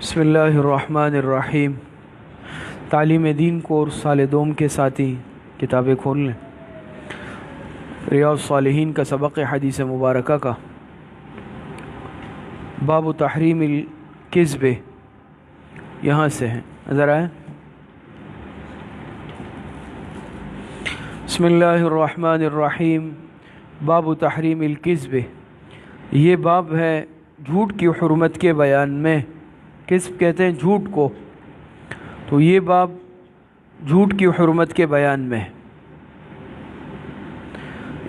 بسم اللہ الرحمن الرحیم۔ تعلیم دین کورس سال دوم کے ساتھی کتابیں کھول لیں۔ ریاض الصالحین کا سبق حدیث مبارکہ کا باب تحریم الکذب یہاں سے ہے، نظر آئے۔ بسم اللہ الرحمن الرحیم۔ باب تحریم الکذب، یہ باب ہے جھوٹ کی حرمت کے بیان میں۔ کذب کہتے ہیں جھوٹ کو، تو یہ باب جھوٹ کی حرمت کے بیان میں ہے۔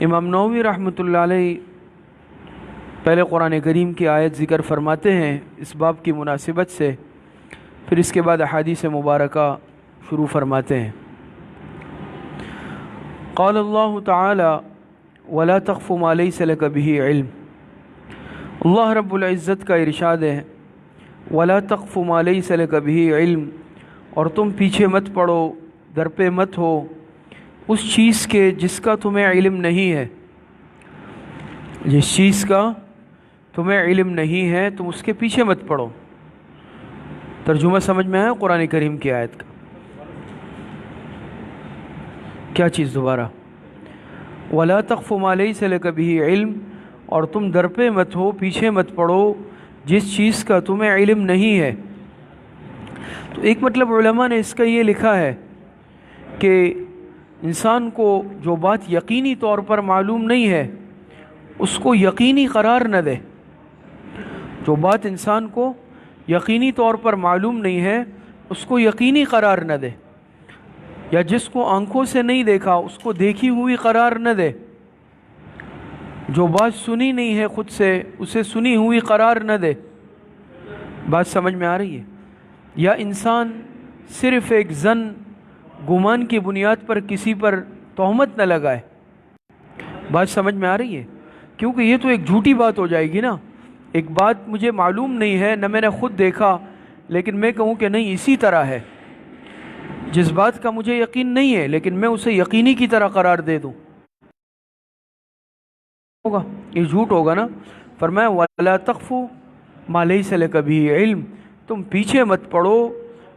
امام نووی رحمۃ اللہ علیہ پہلے قرآن کریم کی آیت ذکر فرماتے ہیں اس باب کی مناسبت سے، پھر اس کے بعد احادیث مبارکہ شروع فرماتے ہیں۔ قال اللہ تعالی ولا تقف ما لیس لک بہ علم، اللہ رب العزت کا ارشاد ہے ولا تقف ما لیس لک بہ علم، اور تم پیچھے مت پڑو، در پہ مت ہو اس چیز کے جس کا تمہیں علم نہیں ہے۔ جس چیز کا تمہیں علم نہیں ہے تم اس کے پیچھے مت پڑو۔ ترجمہ سمجھ میں آیا قرآن کریم کی آیت کا؟ کیا چیز دوبارہ؟ ولا تقف ما لیس لک بہ علم، اور تم در پہ مت ہو، پیچھے مت پڑو جس چیز کا تمہیں علم نہیں ہے۔ تو ایک مطلب علماء نے اس کا یہ لکھا ہے کہ انسان کو جو بات یقینی طور پر معلوم نہیں ہے اس کو یقینی قرار نہ دے۔ جو بات انسان کو یقینی طور پر معلوم نہیں ہے اس کو یقینی قرار نہ دے، یا جس کو آنکھوں سے نہیں دیکھا اس کو دیکھی ہوئی قرار نہ دے۔ جو بات سنی نہیں ہے خود سے اسے سنی ہوئی قرار نہ دے۔ بات سمجھ میں آ رہی ہے؟ یا انسان صرف ایک ظن گمان کی بنیاد پر کسی پر تہمت نہ لگائے۔ بات سمجھ میں آ رہی ہے؟ کیونکہ یہ تو ایک جھوٹی بات ہو جائے گی نا۔ ایک بات مجھے معلوم نہیں ہے، نہ میں نے خود دیکھا، لیکن میں کہوں کہ نہیں اسی طرح ہے۔ جس بات کا مجھے یقین نہیں ہے لیکن میں اسے یقینی کی طرح قرار دے دوں، ہوگا یہ جھوٹ ہوگا نا۔ فرمایا وَلَا تَقْفُ مَا لَيْسَ لَكَ بِهِ علم، تم پیچھے مت پڑو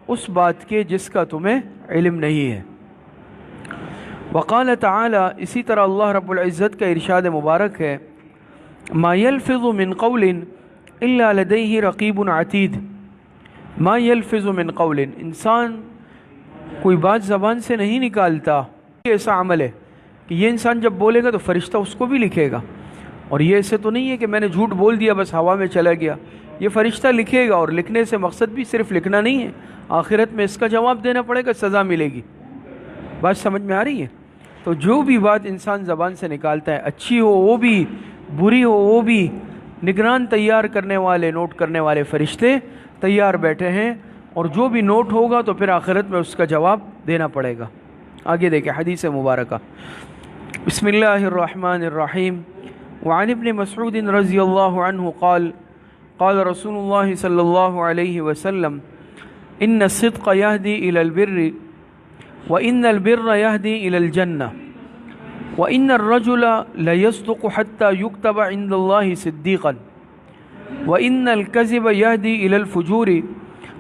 اس بات کے جس کا تمہیں علم نہیں ہے۔ وقال تعالی، اسی طرح اللہ رب العزت کا ارشاد مبارک ہے ما يلفظ من قول الا لديه رقیب عتید۔ ما يلفظ من قول، انسان کوئی بات زبان سے نہیں نکالتا۔ ایسا عمل ہے کہ یہ انسان جب بولے گا تو فرشتہ اس کو بھی لکھے گا، اور یہ ایسے تو نہیں ہے کہ میں نے جھوٹ بول دیا بس ہوا میں چلا گیا۔ یہ فرشتہ لکھے گا، اور لکھنے سے مقصد بھی صرف لکھنا نہیں ہے، آخرت میں اس کا جواب دینا پڑے گا، سزا ملے گی۔ بات سمجھ میں آ رہی ہے؟ تو جو بھی بات انسان زبان سے نکالتا ہے، اچھی ہو وہ بھی، بری ہو وہ بھی، نگران تیار کرنے والے، نوٹ کرنے والے فرشتے تیار بیٹھے ہیں، اور جو بھی نوٹ ہوگا تو پھر آخرت میں اس کا جواب دینا پڑے گا۔ آگے دیکھیں حدیث مبارکہ۔ بسم اللہ الرحمن الرحیم۔ وعن ابن مسعود رضی اللہ عنہ قال قال رسول اللہ صلی اللہ علیہ وسلم ان الصدق يهدي الى البر وان البر يهدي الى الجنة وان الرجل ليصدق حتى يكتب عند الله صديقا وان الكذب يهدي الى الفجور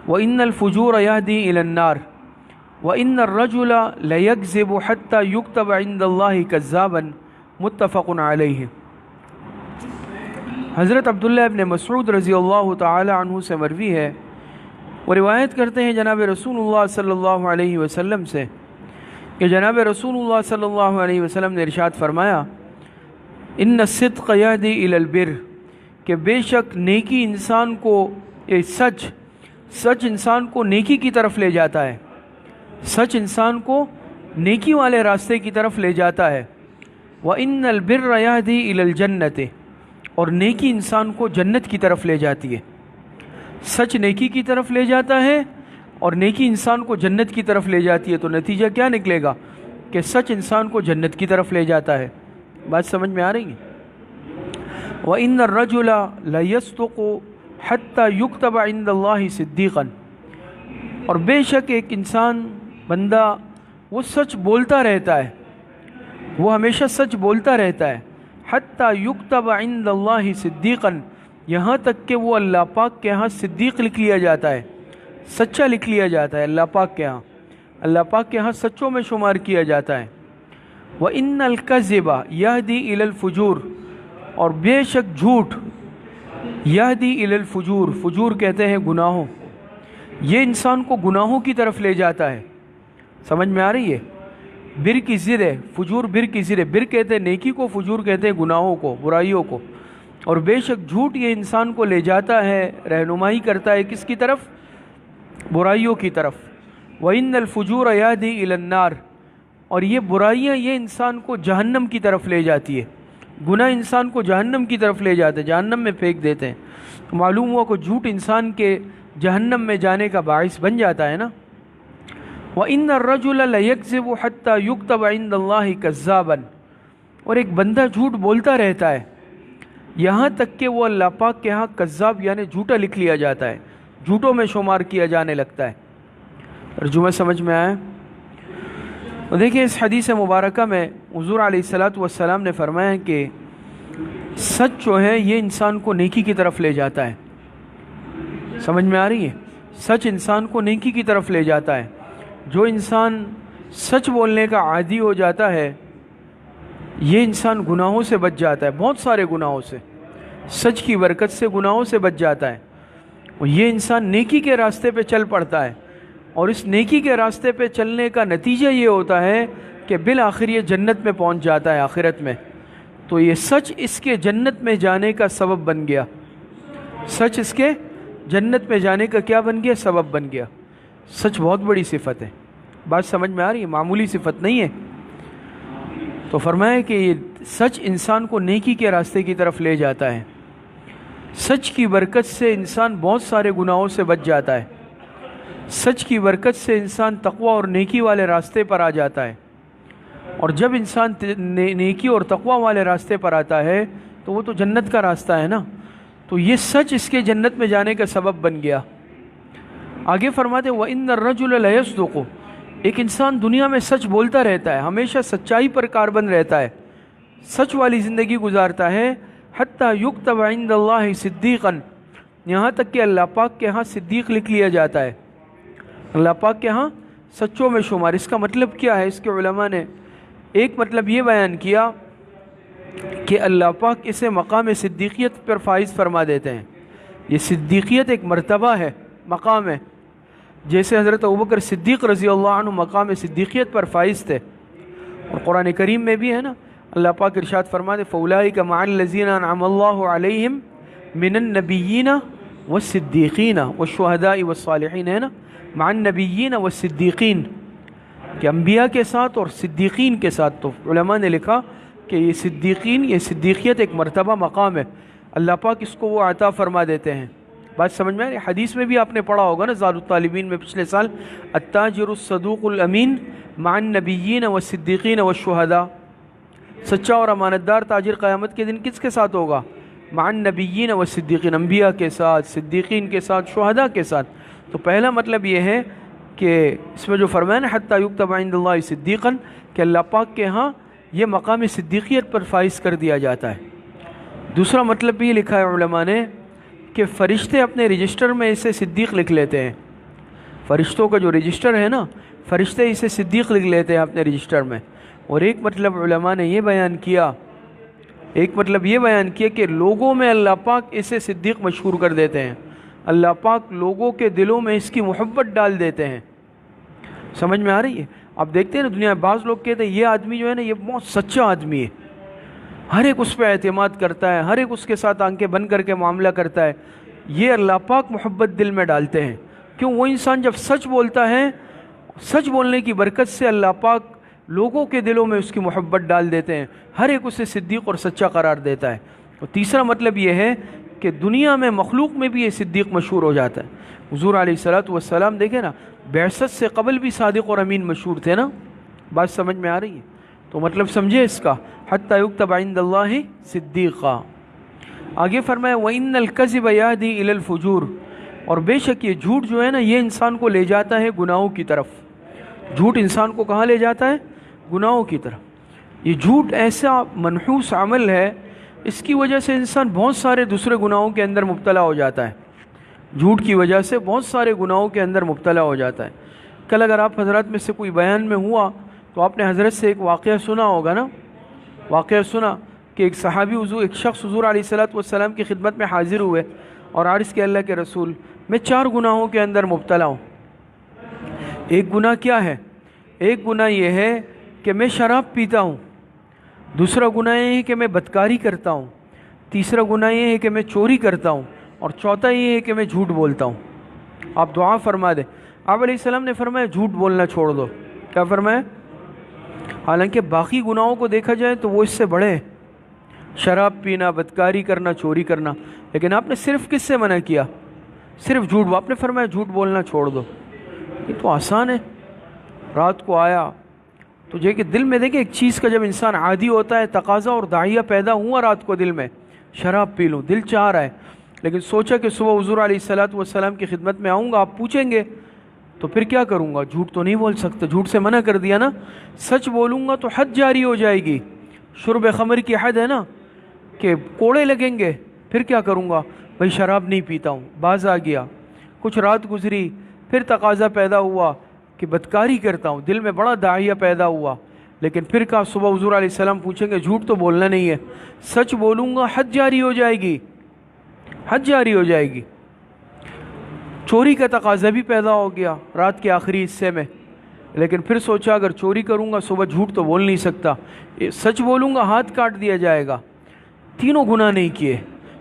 وان الفجور يهدي الى النار وان الرجل ليكذب حتى يكتب عند الله كذابا متفق علیہ۔ حضرت عبداللہ ابن مسعود رضی اللہ تعالی عنہ سے مروی ہے، وہ روایت کرتے ہیں جناب رسول اللہ صلی اللہ علیہ وسلم سے کہ جناب رسول اللہ صلی اللہ علیہ وسلم نے ارشاد فرمایا ان الصدق یہدی الی البر، کہ بے شک نیکی انسان کو، سچ انسان کو نیکی کی طرف لے جاتا ہے، سچ انسان کو نیکی والے راستے کی طرف لے جاتا ہے۔ وَإِنَّ الْبِرَّ يَهْدِي إِلَى الْجَنَّةِ، اور نیکی انسان کو جنت کی طرف لے جاتی ہے۔ سچ نیکی کی طرف لے جاتا ہے اور نیکی انسان کو جنت کی طرف لے جاتی ہے، تو نتیجہ کیا نکلے گا کہ سچ انسان کو جنت کی طرف لے جاتا ہے۔ بات سمجھ میں آ رہی ہے؟ وَإِنَّ الرَّجُلَ لَيَصْدُقُ حَتَّى يُكْتَبَ عِندَ اللَّهِ صِدِّيقًا، اور بے شک ایک انسان، بندہ، وہ سچ بولتا رہتا ہے، وہ ہمیشہ سچ بولتا رہتا ہے، حتیٰ یکتب عند اللہ صدیقاً، یہاں تک کہ وہ اللہ پاک کے ہاں صدیق لکھ لیا جاتا ہے، سچا لکھ لیا جاتا ہے اللہ پاک کے ہاں، اللہ پاک کے ہاں سچوں میں شمار کیا جاتا ہے۔ وَإِنَّ الْكَذِبَ يَهْدِي إِلَى الْفُجُورِ، اور بے شک جھوٹ، یہدی الی الفجور، فجور کہتے ہیں گناہوں، یہ انسان کو گناہوں کی طرف لے جاتا ہے۔ سمجھ میں آ رہی ہے؟ بر کی ضد ہے، فجور بر کی ضد ہے، بر کہتے ہیں نیکی کو، فجور کہتے ہیں گناہوں کو، برائیوں کو، اور بے شک جھوٹ یہ انسان کو لے جاتا ہے، رہنمائی کرتا ہے کس کی طرف؟ برائیوں کی طرف۔ وَإِنَّ الْفُجُورَ يَهْدِي إِلَى النَّارِ، اور یہ برائیاں یہ انسان کو جہنم کی طرف لے جاتی ہے، گناہ انسان کو جہنم کی طرف لے جاتے ہیں، جہنم میں پھینک دیتے ہیں۔ معلوم ہوا کہ جھوٹ انسان کے جہنم میں جانے کا باعث بن جاتا ہے نا۔ وَإِنَّ الرَّجُلَ لَيَكْذِبُ حَتَّى يُكْتَبَ عِندَ اللَّهِ كَذَّابًا، اور ایک بندہ جھوٹ بولتا رہتا ہے یہاں تک کہ وہ اللہ پاک کے ہاں کذاب یعنی جھوٹا لکھ لیا جاتا ہے، جھوٹوں میں شمار کیا جانے لگتا ہے۔ ترجمہ سمجھ میں آیا؟ تو دیکھیں اس حدیث مبارکہ میں حضور علیہ الصلاۃ والسلام نے فرمایا کہ سچ جو ہے یہ انسان کو نیکی کی طرف لے جاتا ہے۔ سمجھ میں آ رہی ہے؟ سچ انسان کو نیکی کی طرف لے جاتا ہے۔ جو انسان سچ بولنے کا عادی ہو جاتا ہے یہ انسان گناہوں سے بچ جاتا ہے، بہت سارے گناہوں سے، سچ کی برکت سے گناہوں سے بچ جاتا ہے، اور یہ انسان نیکی کے راستے پہ چل پڑتا ہے، اور اس نیکی کے راستے پہ چلنے کا نتیجہ یہ ہوتا ہے کہ بالآخر یہ جنت میں پہنچ جاتا ہے آخرت میں۔ تو یہ سچ اس کے جنت میں جانے کا سبب بن گیا، سچ اس کے جنت میں جانے کا کیا بن گیا؟ سبب بن گیا۔ سچ بہت بڑی صفت ہے، بات سمجھ میں آ رہی ہے؟ معمولی صفت نہیں ہے۔ تو فرمایا کہ یہ سچ انسان کو نیکی کے راستے کی طرف لے جاتا ہے، سچ کی برکت سے انسان بہت سارے گناہوں سے بچ جاتا ہے، سچ کی برکت سے انسان تقوی اور نیکی والے راستے پر آ جاتا ہے، اور جب انسان نیکی اور تقوی والے راستے پر آتا ہے تو وہ تو جنت کا راستہ ہے نا، تو یہ سچ اس کے جنت میں جانے کا سبب بن گیا۔ آگے فرماتے ہیں وَإِنَّ الرَّجُلَ لَيَصْدُقُ، ایک انسان دنیا میں سچ بولتا رہتا ہے، ہمیشہ سچائی پر کاربند رہتا ہے، سچ والی زندگی گزارتا ہے، حَتَّى يُكْتَبَ عِندَ اللَّهِ صِدِّيقًا، یہاں تک کہ اللہ پاک کے ہاں صدیق لکھ لیا جاتا ہے، اللہ پاک کے ہاں سچوں میں شمار۔ اس کا مطلب کیا ہے؟ اس کے علماء نے ایک مطلب یہ بیان کیا کہ اللہ پاک اسے مقام صدیقیت پر فائز فرما دیتے ہیں۔ یہ صدیقیت ایک مرتبہ ہے، مقام ہے، جیسے حضرت ابوبکر صدیق رضی اللہ عنہ مقام صدیقیت پر فائز تھے، اور قرآن کریم میں بھی ہے نا، اللہ پاک ارشاد فرماتے فَأُولَٰئِكَ مَعَ الَّذِينَ أَنْعَمَ اللَّهُ عَلَيْهِمْ مِنَ النَّبِيِّينَ وَالصِّدِّيقِينَ وَالشُّهَدَاءِ وَالصَّالِحِينَ، ہے نا، مع النبیین والصدیقین، کہ انبیاء کے ساتھ اور صدیقین کے ساتھ۔ تو علماء نے لکھا کہ یہ صدیقین، یہ صدیقیت ایک مرتبہ مقام ہے، اللہ پاک اس کو وہ عطا فرما دیتے ہیں۔ بات سمجھ میں آ رہی ہے؟ حدیث میں بھی آپ نے پڑھا ہوگا نا زاد الطالبین میں پچھلے سال، التاجر الصدوق الامین مع النبیین والصدیقین والشہداء، سچا اور امانت دار تاجر قیامت کے دن کس کے ساتھ ہوگا؟ مع النبیین والصدیقین، انبیاء کے ساتھ، صدیقین کے ساتھ، شہداء کے ساتھ۔ تو پہلا مطلب یہ ہے کہ اس میں جو فرمایا نا حتیٰ یکتب عند اللہ صدیقا، کہ اللہ پاک کے ہاں یہ مقام صدیقیت پر فائز کر دیا جاتا ہے۔ دوسرا مطلب بھی یہ لکھا ہے علماء نے کہ فرشتے اپنے رجسٹر میں اسے صدیق لکھ لیتے ہیں، فرشتوں کا جو رجسٹر ہے نا، فرشتے اسے صدیق لکھ لیتے ہیں اپنے رجسٹر میں۔ اور ایک مطلب علماء نے یہ بیان کیا، کہ لوگوں میں اللہ پاک اسے صدیق مشہور کر دیتے ہیں، اللہ پاک لوگوں کے دلوں میں اس کی محبت ڈال دیتے ہیں۔ سمجھ میں آ رہی ہے؟ آپ دیکھتے ہیں نا دنیا میں بعض لوگ کہتے ہیں یہ آدمی جو ہے نا یہ بہت سچا آدمی ہے، ہر ایک اس پہ اعتماد کرتا ہے، ہر ایک اس کے ساتھ آنکھیں بند کر کے معاملہ کرتا ہے، یہ اللہ پاک محبت دل میں ڈالتے ہیں۔ کیوں؟ وہ انسان جب سچ بولتا ہے، سچ بولنے کی برکت سے اللہ پاک لوگوں کے دلوں میں اس کی محبت ڈال دیتے ہیں، ہر ایک اسے صدیق اور سچا قرار دیتا ہے۔ اور تیسرا مطلب یہ ہے کہ دنیا میں مخلوق میں بھی یہ صدیق مشہور ہو جاتا ہے۔ حضور علیہ الصلوۃ والسلام دیکھیں نا، بعثت سے قبل بھی صادق اور امین مشہور تھے نا، بات سمجھ میں آ رہی ہے؟ تو مطلب سمجھے اس کا، حتی یکتب عند اللہ صدیقا۔ آگے فرمایا وَإِنَّ الْكَذِبَ يَهْدِي إِلَى الْفُجُورِ، اور بے شک یہ جھوٹ جو ہے نا یہ انسان کو لے جاتا ہے گناہوں کی طرف۔ جھوٹ انسان کو کہاں لے جاتا ہے؟ گناہوں کی طرف۔ یہ جھوٹ ایسا منحوس عمل ہے اس کی وجہ سے انسان بہت سارے دوسرے گناہوں کے اندر مبتلا ہو جاتا ہے، جھوٹ کی وجہ سے بہت سارے گناہوں کے اندر مبتلا ہو جاتا ہے۔ کل اگر آپ حضرات میں سے کوئی بیان میں ہوا تو آپ نے حضرت سے ایک واقعہ سنا ہوگا نا، واقعہ سنا کہ ایک صحابی ایک شخص حضور علیہ الصلوۃ والسلام کی خدمت میں حاضر ہوئے اور عرض کہ اللہ کے رسول، میں 4 گناہوں کے اندر مبتلا ہوں۔ ایک گناہ کیا ہے؟ ایک گناہ یہ ہے کہ میں شراب پیتا ہوں، دوسرا گناہ یہ ہے کہ میں بدکاری کرتا ہوں، تیسرا گناہ یہ ہے کہ میں چوری کرتا ہوں، اور چوتھا یہ ہے کہ میں جھوٹ بولتا ہوں۔ آپ دعا فرما دیں۔ آپ علیہ السلام نے فرمایا جھوٹ بولنا چھوڑ دو۔ کیا فرمایا؟ حالانکہ باقی گناہوں کو دیکھا جائے تو وہ اس سے بڑے ہیں، شراب پینا، بدکاری کرنا، چوری کرنا، لیکن آپ نے صرف کس سے منع کیا؟ صرف جھوٹ۔ آپ نے فرمایا جھوٹ بولنا چھوڑ دو۔ یہ تو آسان ہے۔ رات کو آیا تو کہ دل میں دیکھیں ایک چیز کا جب انسان عادی ہوتا ہے، تقاضا اور داعیہ پیدا ہوا رات کو دل میں، شراب پی لوں، دل چاہ رہا ہے، لیکن سوچا کہ صبح حضور علیہ الصلوۃ والسلام کی خدمت میں آؤں گا، آپ پوچھیں گے تو پھر کیا کروں گا؟ جھوٹ تو نہیں بول سکتا، جھوٹ سے منع کر دیا نا۔ سچ بولوں گا تو حد جاری ہو جائے گی، شرب خمر کی حد ہے نا کہ کوڑے لگیں گے۔ پھر کیا کروں گا؟ بھائی شراب نہیں پیتا ہوں، باز آ گیا، کچھ رات گزری، پھر تقاضا پیدا ہوا کہ بدکاری کرتا ہوں، دل میں بڑا داعیہ پیدا ہوا، لیکن پھر کہا صبح حضور علیہ السلام پوچھیں گے، جھوٹ تو بولنا نہیں ہے، سچ بولوں گا، حد جاری ہو جائے گی، حد جاری ہو جائے گی۔ چوری کا تقاضا بھی پیدا ہو گیا رات کے آخری حصے میں، لیکن پھر سوچا اگر چوری کروں گا صبح جھوٹ تو بول نہیں سکتا، سچ بولوں گا ہاتھ کاٹ دیا جائے گا۔ تینوں گناہ نہیں کیے۔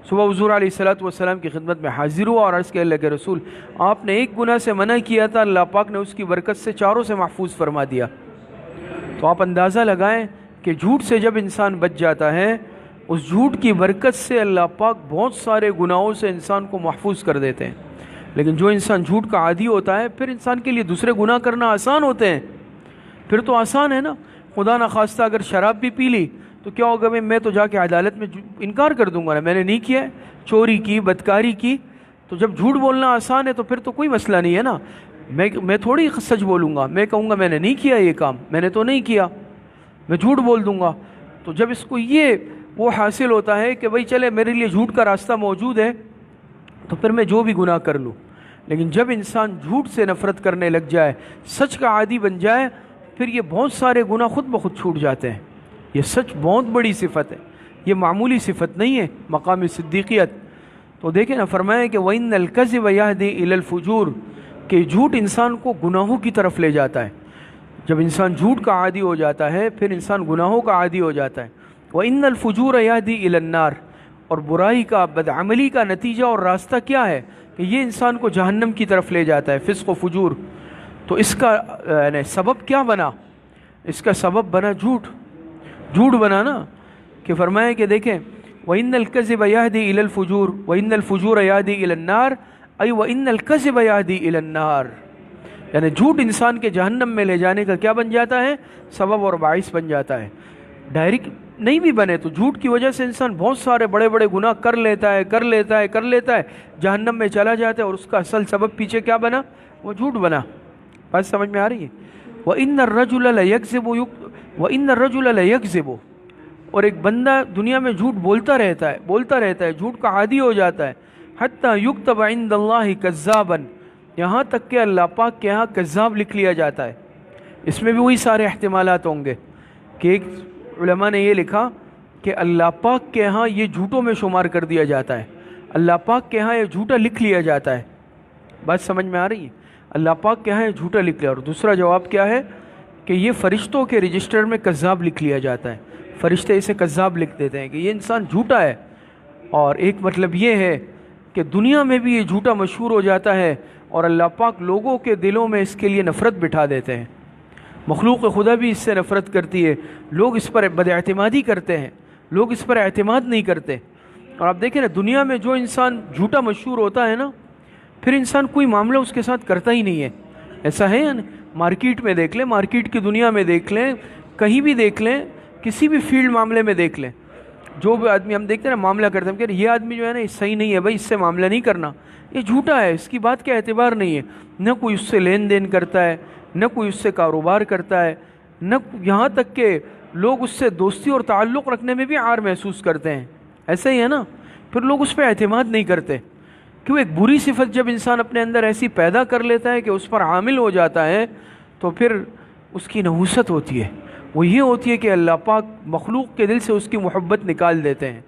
صبح حضور علیہ الصلوۃ والسلام کی خدمت میں حاضر ہوا اور عرض کہ اللہ کے رسول، آپ نے ایک گناہ سے منع کیا تھا، اللہ پاک نے اس کی برکت سے چاروں سے محفوظ فرما دیا۔ تو آپ اندازہ لگائیں کہ جھوٹ سے جب انسان بچ جاتا ہے، اس جھوٹ کی برکت سے اللہ پاک بہت سارے گناہوں سے انسان کو محفوظ کر دیتے ہیں۔ لیکن جو انسان جھوٹ کا عادی ہوتا ہے، پھر انسان کے لیے دوسرے گناہ کرنا آسان ہوتے ہیں۔ پھر تو آسان ہے نا، خدا نخواستہ اگر شراب بھی پی لی تو کیا ہوگا؟ میں تو جا کے عدالت میں انکار کر دوں گا نا، میں نے نہیں کیا ہے، چوری کی، بدکاری کی۔ تو جب جھوٹ بولنا آسان ہے تو پھر تو کوئی مسئلہ نہیں ہے نا، میں تھوڑی سچ بولوں گا، میں کہوں گا میں نے نہیں کیا یہ کام، میں نے تو نہیں کیا، میں جھوٹ بول دوں گا۔ تو جب اس کو یہ وہ حاصل ہوتا ہے کہ بھائی چلے میرے لیے جھوٹ کا راستہ موجود ہے تو پھر میں جو بھی گناہ کر لوں۔ لیکن جب انسان جھوٹ سے نفرت کرنے لگ جائے، سچ کا عادی بن جائے، پھر یہ بہت سارے گناہ خود بخود چھوٹ جاتے ہیں۔ یہ سچ بہت بڑی صفت ہے، یہ معمولی صفت نہیں ہے، مقام صدیقیت۔ تو دیکھیں نا، فرمایا کہ وَإِنَّ الْكَذِبَ يَهْدِي إِلَى الْفُجُورِ، کہ جھوٹ انسان کو گناہوں کی طرف لے جاتا ہے۔ جب انسان جھوٹ کا عادی ہو جاتا ہے پھر انسان گناہوں کا عادی ہو جاتا ہے۔ وَإِنَّ الْفُجُورَ يَهْدِي إِلَى النَّارِ، اور برائی کا، بدعملی کا نتیجہ اور راستہ کیا ہے کہ یہ انسان کو جہنم کی طرف لے جاتا ہے، فسق و فجور۔ تو اس کا سبب کیا بنا؟ اس کا سبب بنا جھوٹ، جھوٹ بنا نا، کہ فرمایا کہ دیکھیں وَإِنَّ الْكَذِبَ يَهْدِي إِلَى الْفُجُورِ وَإِنَّ الْفُجُورَ يَهْدِي إِلَى النَّارِ أي وَإِنَّ الْكَذِبَ يَهْدِي إِلَى النَّارِ، یعنی جھوٹ انسان کے جہنم میں لے جانے کا کیا بن جاتا ہے؟ سبب اور باعث بن جاتا ہے۔ ڈائریکٹ نہیں بھی بنے تو جھوٹ کی وجہ سے انسان بہت سارے بڑے بڑے گناہ کر لیتا ہے، جہنم میں چلا جاتا ہے، اور اس کا اصل سبب پیچھے کیا بنا؟ وہ جھوٹ بنا۔ بات سمجھ میں آ رہی ہے؟ وَإِنَّ الرَّجُلَ لَيَكْذِبُ، اور ایک بندہ دنیا میں جھوٹ بولتا رہتا ہے، جھوٹ کا عادی ہو جاتا ہے، حَتَّى يُكْتَبَ عِندَ اللَّهِ كَذَّابًا، یہاں تک کہ اللہ پاک کے ہاں کذاب لکھ لیا جاتا ہے۔ اس میں بھی وہی سارے احتمالات ہوں گے کہ ایک علماء نے یہ لکھا کہ اللہ پاک کے ہاں یہ جھوٹوں میں شمار کر دیا جاتا ہے، اللہ پاک کے ہاں یہ جھوٹا لکھ لیا جاتا ہے۔ بات سمجھ میں آ رہی ہے؟ اللہ پاک کے ہاں یہ جھوٹا لکھ لیا۔ اور دوسرا جواب کیا ہے کہ یہ فرشتوں کے رجسٹر میں کذاب لکھ لیا جاتا ہے، فرشتے اسے کذاب لکھ دیتے ہیں کہ یہ انسان جھوٹا ہے۔ اور ایک مطلب یہ ہے کہ دنیا میں بھی یہ جھوٹا مشہور ہو جاتا ہے، اور اللہ پاک لوگوں کے دلوں میں اس کے لیے نفرت بٹھا دیتے ہیں۔ مخلوق خدا بھی اس سے نفرت کرتی ہے، لوگ اس پر بد اعتمادی کرتے ہیں، لوگ اس پر اعتماد نہیں کرتے۔ اور آپ دیکھیں نا، دنیا میں جو انسان جھوٹا مشہور ہوتا ہے نا، پھر انسان کوئی معاملہ اس کے ساتھ کرتا ہی نہیں ہے۔ ایسا ہے یا نہیں؟ مارکیٹ میں دیکھ لیں، مارکیٹ کی دنیا میں دیکھ لیں، کہیں بھی دیکھ لیں، کسی بھی فیلڈ معاملے میں دیکھ لیں، جو بھی آدمی ہم دیکھتے ہیں نا معاملہ کرتے ہیں، ہم کہتے ہیں یہ آدمی جو ہے نا یہ صحیح نہیں ہے بھائی، اس سے معاملہ نہیں کرنا، یہ جھوٹا ہے، اس کی بات کا اعتبار نہیں ہے، نہ کوئی اس سے لین دین کرتا ہے، نہ کوئی اس سے کاروبار کرتا ہے، نہ یہاں تک کہ لوگ اس سے دوستی اور تعلق رکھنے میں بھی عار محسوس کرتے ہیں ایسا ہی ہے نا، پھر لوگ اس پہ اعتماد نہیں کرتے. کیوں؟ ایک بری صفت جب انسان اپنے اندر ایسی پیدا کر لیتا ہے کہ اس پر عامل ہو جاتا ہے تو پھر اس کی نحوست ہوتی ہے. وہ یہ ہوتی ہے کہ اللہ پاک مخلوق کے دل سے اس کی محبت نکال دیتے ہیں.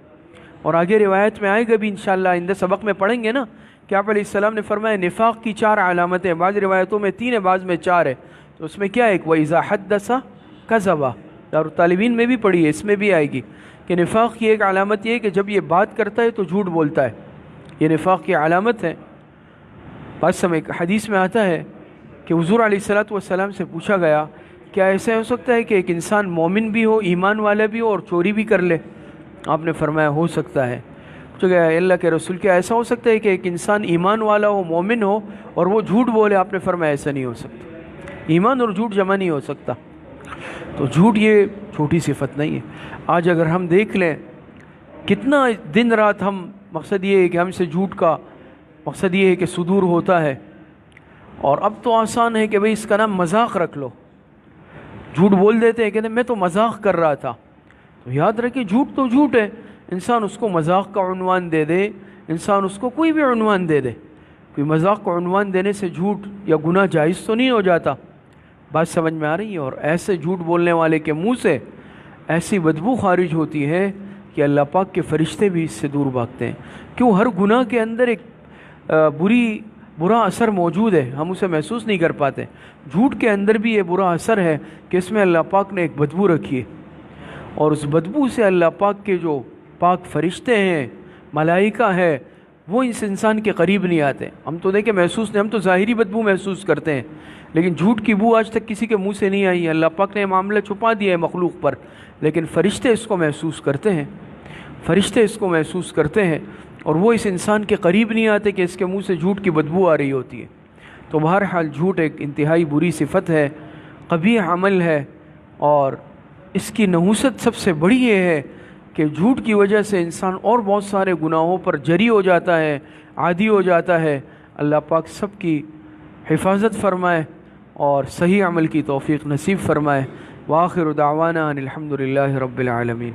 اور آگے روایت میں آئے گا بھی انشاءاللہ، آئندہ سبق میں پڑھیں گے نا کہ آپ علیہ السلام نے فرمایا نفاق کی 4 علامتیں، بعض روایتوں میں 3 ہے، بعض میں 4 ہے. تو اس میں کیا ہے؟ ایک وَإِذَا حَدَّثَ كَذَبَ، دارالطالبین میں بھی پڑھی ہے، اس میں بھی آئے گی کہ نفاق کی ایک علامت یہ ہے کہ جب یہ بات کرتا ہے تو جھوٹ بولتا ہے. یہ نفاق کی علامت ہے. بات سمجھ، حدیث میں آتا ہے کہ حضور علیہ السلام سے پوچھا گیا کیا ایسا ہو سکتا ہے کہ ایک انسان مومن بھی ہو، ایمان والا بھی ہو اور چوری بھی کر لے؟ آپ نے فرمایا ہو سکتا ہے. پوچھا گیا اللہ کے رسول کیا ایسا ہو سکتا ہے کہ ایک انسان ایمان والا ہو، مومن ہو اور وہ جھوٹ بولے؟ آپ نے فرمایا ایسا نہیں ہو سکتا. ایمان اور جھوٹ جمع نہیں ہو سکتا. تو جھوٹ یہ چھوٹی صفت نہیں ہے. آج اگر ہم دیکھ لیں کتنا دن رات ہم، مقصد یہ ہے کہ ہم سے جھوٹ کا مقصد یہ ہے کہ صدور ہوتا ہے. اور اب تو آسان ہے کہ بھئی اس کا نام مذاق رکھ لو، جھوٹ بول دیتے ہیں، کہتے ہیں میں تو مذاق کر رہا تھا. تو یاد رکھیں جھوٹ تو جھوٹ ہے، انسان اس کو مذاق کا عنوان دے دے، انسان اس کو کوئی بھی عنوان دے دے، کوئی مذاق کا عنوان دینے سے جھوٹ یا گناہ جائز تو نہیں ہو جاتا. بات سمجھ میں آ رہی ہے؟ اور ایسے جھوٹ بولنے والے کے منہ سے ایسی بدبو خارج ہوتی ہے کہ اللہ پاک کے فرشتے بھی اس سے دور بھاگتے ہیں. کیوں؟ ہر گناہ کے اندر ایک برا اثر موجود ہے، ہم اسے محسوس نہیں کر پاتے. جھوٹ کے اندر بھی یہ برا اثر ہے کہ اس میں اللہ پاک نے ایک بدبو رکھی ہے، اور اس بدبو سے اللہ پاک کے جو پاک فرشتے ہیں، ملائکہ ہے، وہ اس انسان کے قریب نہیں آتے. ہم تو دیکھیں محسوس نہیں، ہم تو ظاہری بدبو محسوس کرتے ہیں، لیکن جھوٹ کی بو آج تک کسی کے منہ سے نہیں آئی. اللہ پاک نے معاملہ چھپا دیا ہے مخلوق پر، لیکن فرشتے اس کو محسوس کرتے ہیں، فرشتے اس کو محسوس کرتے ہیں، اور وہ اس انسان کے قریب نہیں آتے کہ اس کے منہ سے جھوٹ کی بدبو آ رہی ہوتی ہے. تو بہرحال جھوٹ ایک انتہائی بری صفت ہے، قبیح عمل ہے، اور اس کی نحوست سب سے بڑی یہ ہے کہ جھوٹ کی وجہ سے انسان اور بہت سارے گناہوں پر جری ہو جاتا ہے، عادی ہو جاتا ہے. اللہ پاک سب کی حفاظت فرمائے اور صحیح عمل کی توفیق نصیب فرمائے. وآخر دعوانا ان الحمد للہ رب العالمین.